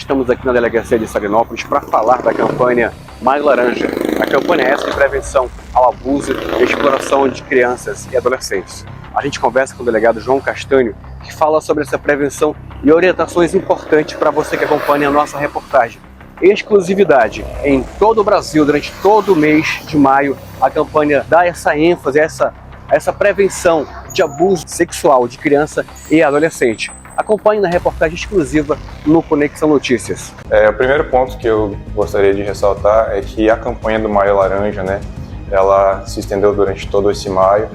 estamos aqui na delegacia de Salinópolis para falar da campanha Maio Laranja. A campanha é essa de prevenção ao abuso e exploração de crianças e adolescentes. A gente conversa com o delegado João Castanho, que fala sobre essa prevenção e orientações importantes para você que acompanha a nossa reportagem. Exclusividade em todo o Brasil, durante todo o mês de maio, a campanha dá essa ênfase, essa prevenção de abuso sexual de criança e adolescente. Acompanhe na reportagem exclusiva no Conexão Notícias. O primeiro ponto que eu gostaria de ressaltar é que a campanha do Maio Laranja, ela se estendeu durante todo esse maio.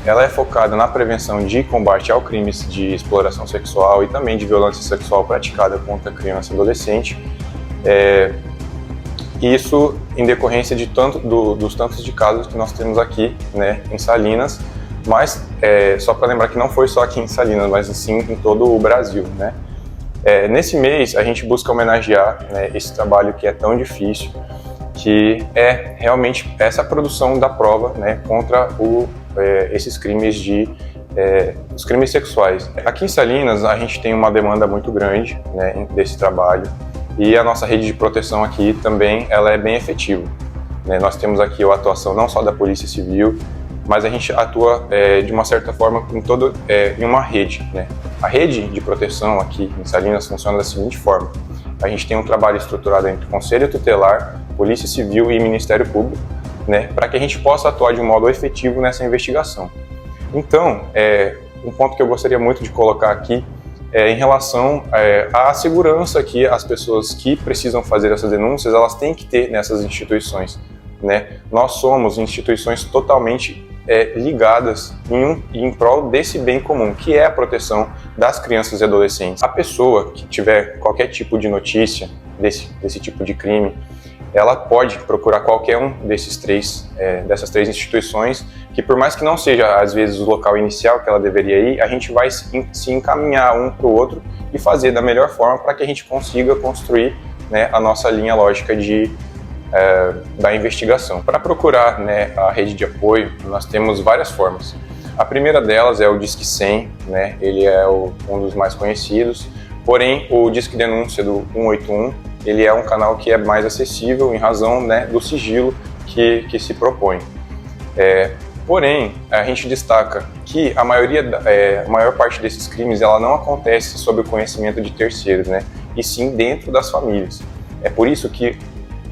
Ela é focada na prevenção de combate ao crimes de exploração sexual e também de violência sexual praticada contra criança e adolescente. Isso em decorrência de dos tantos de casos que nós temos aqui, em Salinas, mas só para lembrar que não foi só aqui em Salinas, mas sim em todo o Brasil. Nesse mês a gente busca homenagear esse trabalho que é tão difícil, que é realmente essa produção da prova contra esses crimes os crimes sexuais. Aqui em Salinas a gente tem uma demanda muito grande desse trabalho, e a nossa rede de proteção aqui também ela é bem efetiva. Nós temos aqui a atuação não só da Polícia Civil, mas a gente atua de uma certa forma em uma rede. A rede de proteção aqui em Salinas funciona da seguinte forma: a gente tem um trabalho estruturado entre Conselho Tutelar, Polícia Civil e Ministério Público, para que a gente possa atuar de um modo efetivo nessa investigação. Então, um ponto que eu gostaria muito de colocar aqui é em relação à segurança que as pessoas que precisam fazer essas denúncias, elas têm que ter nessas instituições. Nós somos instituições totalmente ligadas em prol desse bem comum, que é a proteção das crianças e adolescentes. A pessoa que tiver qualquer tipo de notícia desse tipo de crime, ela pode procurar qualquer um dessas três instituições, que por mais que não seja às vezes o local inicial que ela deveria ir, a gente vai se encaminhar um para o outro e fazer da melhor forma para que a gente consiga construir a nossa linha lógica da investigação. Para procurar a rede de apoio, nós temos várias formas. A primeira delas é o Disque 100, ele é um dos mais conhecidos, porém o Disque Denúncia do 181, ele é um canal que é mais acessível em razão do sigilo que se propõe. Porém, a gente destaca que a maior parte desses crimes ela não acontece sob o conhecimento de terceiros, e sim dentro das famílias. É por isso que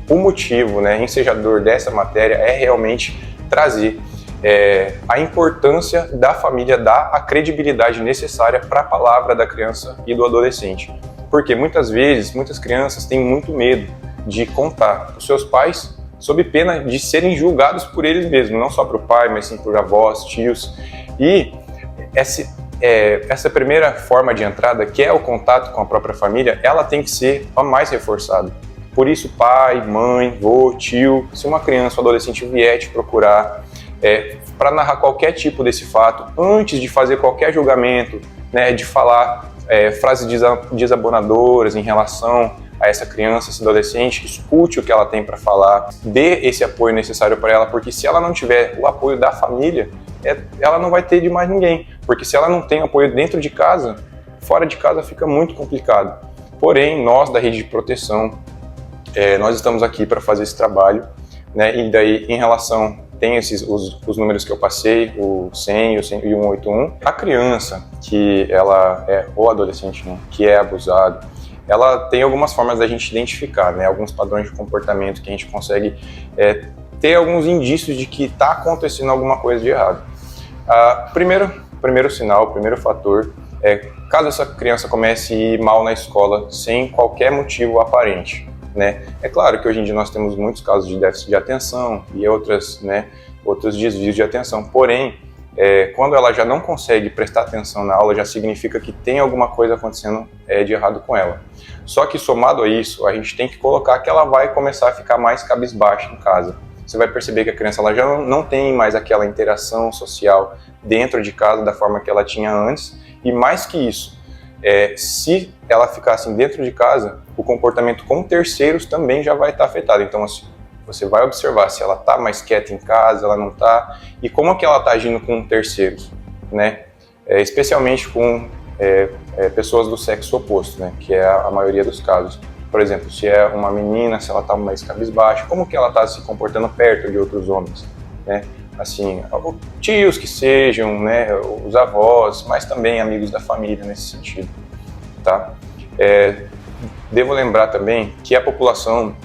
o motivo ensejador dessa matéria é realmente trazer a importância da família, dar a credibilidade necessária para a palavra da criança e do adolescente. Porque muitas vezes, muitas crianças têm muito medo de contar para os seus pais, sob pena de serem julgados por eles mesmos, não só para o pai, mas sim por avós, tios. E essa primeira forma de entrada, que é o contato com a própria família, ela tem que ser a mais reforçada. Por isso, pai, mãe, vô, tio, se uma criança ou adolescente vier te procurar para narrar qualquer tipo desse fato, antes de fazer qualquer julgamento, de falar frases desabonadoras em relação a essa criança, esse adolescente, escute o que ela tem para falar, dê esse apoio necessário para ela, porque se ela não tiver o apoio da família, ela não vai ter de mais ninguém, porque se ela não tem apoio dentro de casa, fora de casa fica muito complicado. Porém, nós da rede de proteção, nós estamos aqui para fazer esse trabalho, e daí em relação, tem os números que eu passei, o 100 e o 181. A criança ou adolescente que é abusado, ela tem algumas formas da gente identificar, alguns padrões de comportamento que a gente consegue ter alguns indícios de que está acontecendo alguma coisa de errado. Primeiro sinal, o primeiro fator é caso essa criança comece a ir mal na escola sem qualquer motivo aparente. É claro que hoje em dia nós temos muitos casos de déficit de atenção e outros desvios de atenção, porém, quando ela já não consegue prestar atenção na aula, já significa que tem alguma coisa acontecendo de errado com ela. Só que somado a isso, a gente tem que colocar que ela vai começar a ficar mais cabisbaixa em casa. Você vai perceber que a criança ela já não tem mais aquela interação social dentro de casa da forma que ela tinha antes, e mais que isso, se ela ficar assim dentro de casa, o comportamento com terceiros também já vai estar afetado. Então, assim, você vai observar se ela está mais quieta em casa, ela não está, e como é que ela está agindo com terceiros, especialmente com pessoas do sexo oposto, né, que é a maioria dos casos. Por exemplo, se é uma menina, se ela está mais cabisbaixa, como que ela está se comportando perto de outros homens, né? Assim, tios que sejam, né, os avós, mas também amigos da família nesse sentido, tá? Devo lembrar também que a população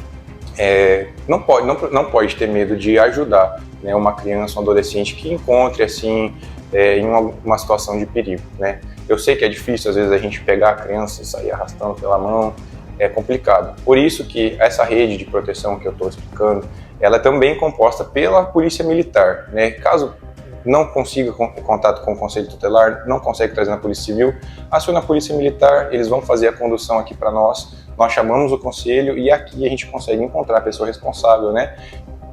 não pode ter medo de ajudar, né, uma criança, um adolescente que encontre assim em uma situação de perigo, né? Eu sei que é difícil às vezes a gente pegar a criança e sair arrastando pela mão, é complicado. Por isso que essa rede de proteção que eu estou explicando, ela é também composta pela Polícia Militar, né? Caso não consiga contato com o Conselho Tutelar, não consegue trazer na Polícia Civil, aciona a Polícia Militar, eles vão fazer a condução aqui para nós chamamos o Conselho e aqui a gente consegue encontrar a pessoa responsável, né?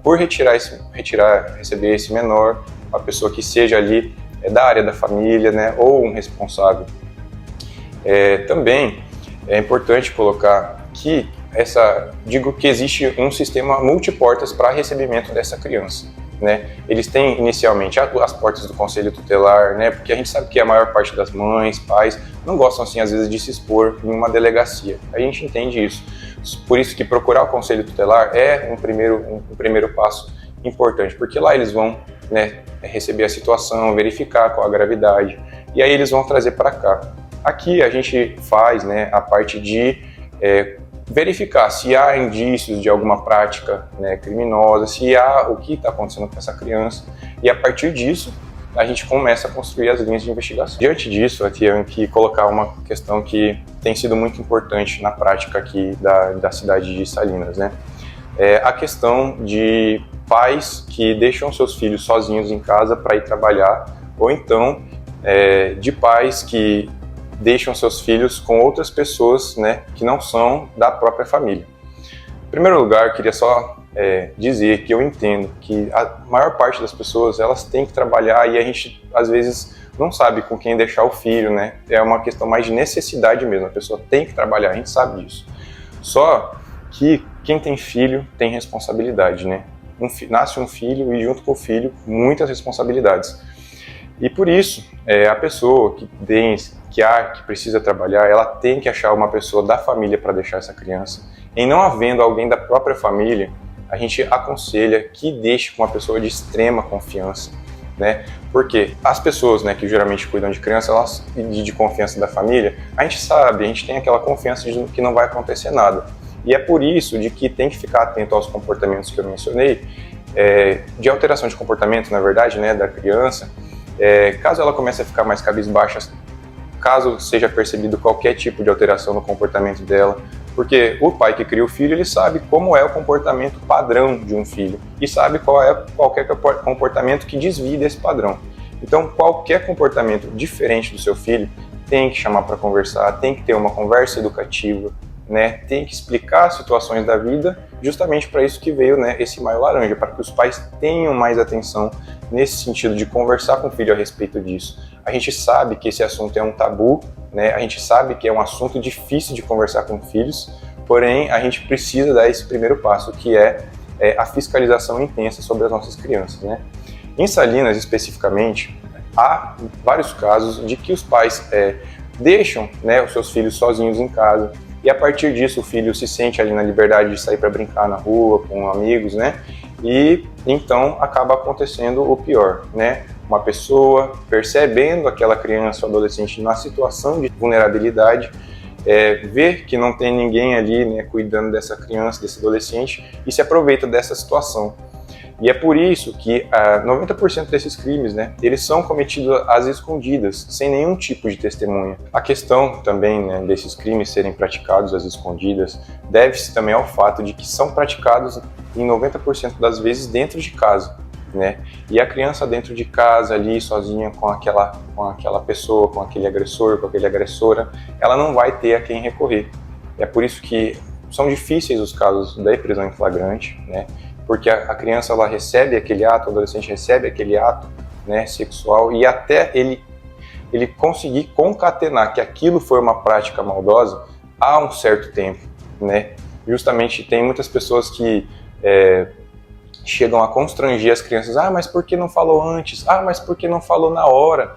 Por receber esse menor, uma pessoa que seja ali da área da família, né? Ou um responsável. Também é importante colocar que digo que existe um sistema multiportas para recebimento dessa criança, né? Eles têm inicialmente as portas do Conselho Tutelar, né? Porque a gente sabe que a maior parte das mães, pais, não gostam assim às vezes de se expor em uma delegacia. A gente entende isso. Por isso que procurar o Conselho Tutelar é um primeiro passo importante, porque lá eles vão, né, receber a situação, verificar qual a gravidade e aí eles vão trazer para cá. Aqui a gente faz, né, a parte de verificar se há indícios de alguma prática, né, criminosa, se há o que está acontecendo com essa criança, e a partir disso a gente começa a construir as linhas de investigação. Diante disso, aqui eu tenho que colocar uma questão que tem sido muito importante na prática aqui da cidade de Salinas, né? A questão de pais que deixam seus filhos sozinhos em casa para ir trabalhar, ou então de pais que deixam seus filhos com outras pessoas, né, que não são da própria família. Em primeiro lugar, queria só dizer que eu entendo que a maior parte das pessoas elas têm que trabalhar e a gente às vezes não sabe com quem deixar o filho, né? É uma questão mais de necessidade mesmo, a pessoa tem que trabalhar, a gente sabe disso. Só que quem tem filho tem responsabilidade, né? Nasce um filho e junto com o filho muitas responsabilidades. E por isso, a pessoa que precisa trabalhar, ela tem que achar uma pessoa da família para deixar essa criança. E não havendo alguém da própria família, a gente aconselha que deixe com uma pessoa de extrema confiança, né? Porque as pessoas, né, que geralmente cuidam de criança, elas de confiança da família, a gente sabe, a gente tem aquela confiança de que não vai acontecer nada. E é por isso de que tem que ficar atento aos comportamentos que eu mencionei, de alteração de comportamento, na verdade, né, da criança. Caso ela comece a ficar mais cabisbaixa, caso seja percebido qualquer tipo de alteração no comportamento dela, porque o pai que cria o filho, ele sabe como é o comportamento padrão de um filho e sabe qual é qualquer comportamento que desvie desse padrão. Então, qualquer comportamento diferente do seu filho tem que chamar para conversar, tem que ter uma conversa educativa, né? Tem que explicar situações da vida, justamente para isso que veio, né, esse Maio Laranja, para que os pais tenham mais atenção nesse sentido de conversar com o filho a respeito disso. A gente sabe que esse assunto é um tabu, né? A gente sabe que é um assunto difícil de conversar com filhos, porém a gente precisa dar esse primeiro passo, que é a fiscalização intensa sobre as nossas crianças, né? Em Salinas, especificamente, há vários casos de que os pais deixam, né, os seus filhos sozinhos em casa, e a partir disso o filho se sente ali na liberdade de sair para brincar na rua com amigos, né? E então acaba acontecendo o pior, né? Uma pessoa percebendo aquela criança ou adolescente na situação de vulnerabilidade, ver que não tem ninguém ali, né, cuidando dessa criança, desse adolescente, e se aproveita dessa situação. E é por isso que 90% desses crimes, né, eles são cometidos às escondidas, sem nenhum tipo de testemunha. A questão também, né, desses crimes serem praticados às escondidas deve-se também ao fato de que são praticados em 90% das vezes dentro de casa, né? E a criança dentro de casa ali sozinha com aquela pessoa, com aquele agressor, com aquela agressora, ela não vai ter a quem recorrer. É por isso que são difíceis os casos da prisão em flagrante, né? Porque a criança ela recebe aquele ato, o adolescente recebe aquele ato, né, sexual, e até ele conseguir concatenar que aquilo foi uma prática maldosa há um certo tempo, né? Justamente tem muitas pessoas que chegam a constranger as crianças. Ah, mas por que não falou antes? Ah, mas por que não falou na hora?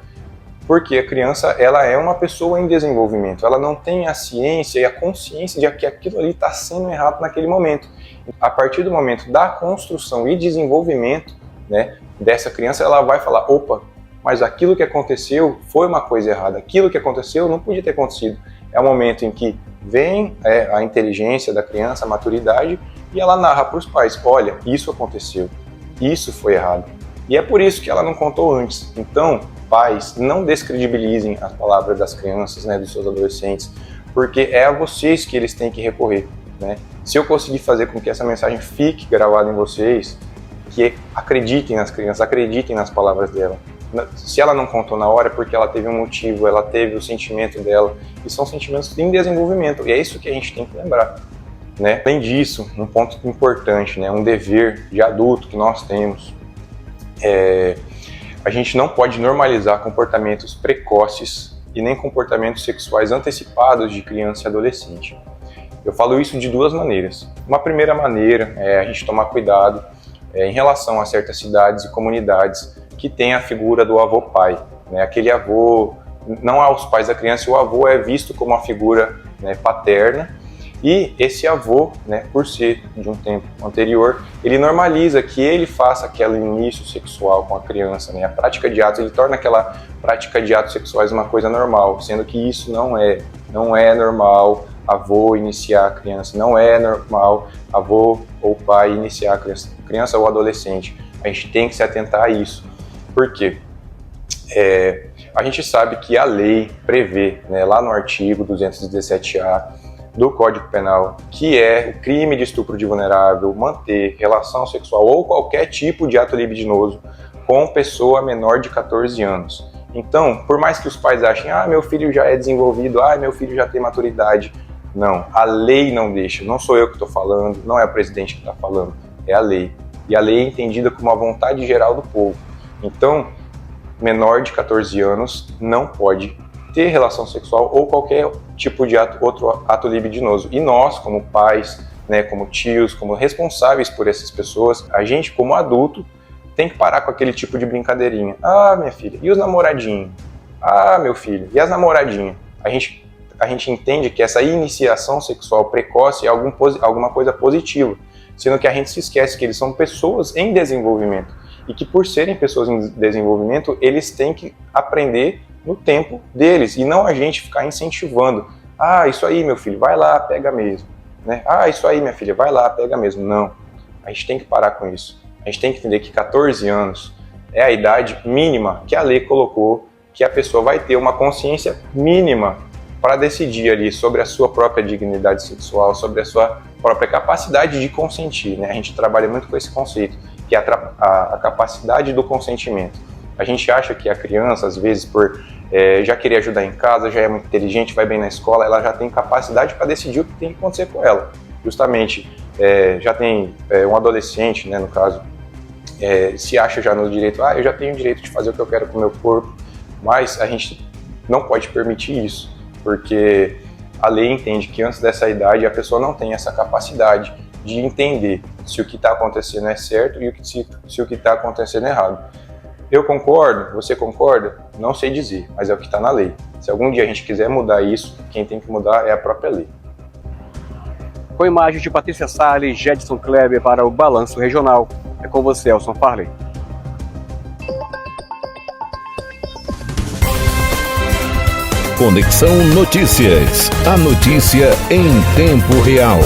Porque a criança, ela é uma pessoa em desenvolvimento, ela não tem a ciência e a consciência de que aquilo ali está sendo errado naquele momento. A partir do momento da construção e desenvolvimento, né, dessa criança, ela vai falar, opa, mas aquilo que aconteceu foi uma coisa errada, aquilo que aconteceu não podia ter acontecido. É o momento em que vem a inteligência da criança, a maturidade, e ela narra para os pais, olha, isso aconteceu, isso foi errado. E é por isso que ela não contou antes. Então, pais, não descredibilizem as palavras das crianças, né, dos seus adolescentes, porque é a vocês que eles têm que recorrer, né? Se eu conseguir fazer com que essa mensagem fique gravada em vocês, que acreditem nas crianças, acreditem nas palavras dela. Se ela não contou na hora, é porque ela teve um motivo, ela teve o sentimento dela, e são sentimentos em desenvolvimento, e é isso que a gente tem que lembrar, né? Além disso, um ponto importante, né, um dever de adulto que nós temos, a gente não pode normalizar comportamentos precoces e nem comportamentos sexuais antecipados de criança e adolescente. Eu falo isso de duas maneiras. Uma primeira maneira é a gente tomar cuidado em relação a certas cidades e comunidades que tem a figura do avô-pai, né? Aquele avô, não aos pais da criança, o avô é visto como uma figura, né, paterna, e esse avô, né, por ser de um tempo anterior, ele normaliza que ele faça aquele início sexual com a criança, né? A prática de atos, ele torna aquela prática de atos sexuais uma coisa normal, sendo que isso não é normal avô iniciar a criança, não é normal avô ou pai iniciar a criança ou adolescente. A gente tem que se atentar a isso. Por quê? A gente sabe que a lei prevê, né, lá no artigo 217-A do Código Penal, que é o crime de estupro de vulnerável manter relação sexual ou qualquer tipo de ato libidinoso com pessoa menor de 14 anos. Então, por mais que os pais achem, meu filho já é desenvolvido, meu filho já tem maturidade, não, a lei não deixa, não sou eu que estou falando, não é o presidente que está falando, é a lei. E a lei é entendida como a vontade geral do povo. Então, menor de 14 anos não pode ter relação sexual ou qualquer tipo de outro ato libidinoso. E nós, como pais, né, como tios, como responsáveis por essas pessoas, a gente, como adulto, tem que parar com aquele tipo de brincadeirinha. Minha filha, e os namoradinhos? Meu filho, e as namoradinhas? A gente entende que essa iniciação sexual precoce é alguma coisa positiva, sendo que a gente se esquece que eles são pessoas em desenvolvimento e que, por serem pessoas em desenvolvimento, eles têm que aprender no tempo deles e não a gente ficar incentivando. Isso aí, meu filho, vai lá, pega mesmo. Né? Isso aí, minha filha, vai lá, pega mesmo. Não, a gente tem que parar com isso. A gente tem que entender que 14 anos é a idade mínima que a lei colocou, que a pessoa vai ter uma consciência mínima para decidir ali sobre a sua própria dignidade sexual, sobre a sua própria capacidade de consentir, né? A gente trabalha muito com esse conceito, que é a capacidade do consentimento. A gente acha que a criança, às vezes, por já querer ajudar em casa, já é muito inteligente, vai bem na escola, ela já tem capacidade para decidir o que tem que acontecer com ela. Justamente, já tem um adolescente, né, no caso, se acha já no direito, eu já tenho o direito de fazer o que eu quero com o meu corpo, mas a gente não pode permitir isso, porque a lei entende que antes dessa idade a pessoa não tem essa capacidade de entender se o que está acontecendo é certo e se o que está acontecendo é errado. Eu concordo? Você concorda? Não sei dizer, mas é o que está na lei. Se algum dia a gente quiser mudar isso, quem tem que mudar é a própria lei. Com imagens de Patrícia Salles, Jedson Kleber para o Balanço Regional. É com você, Elson Farley. Conexão Notícias. A notícia em tempo real.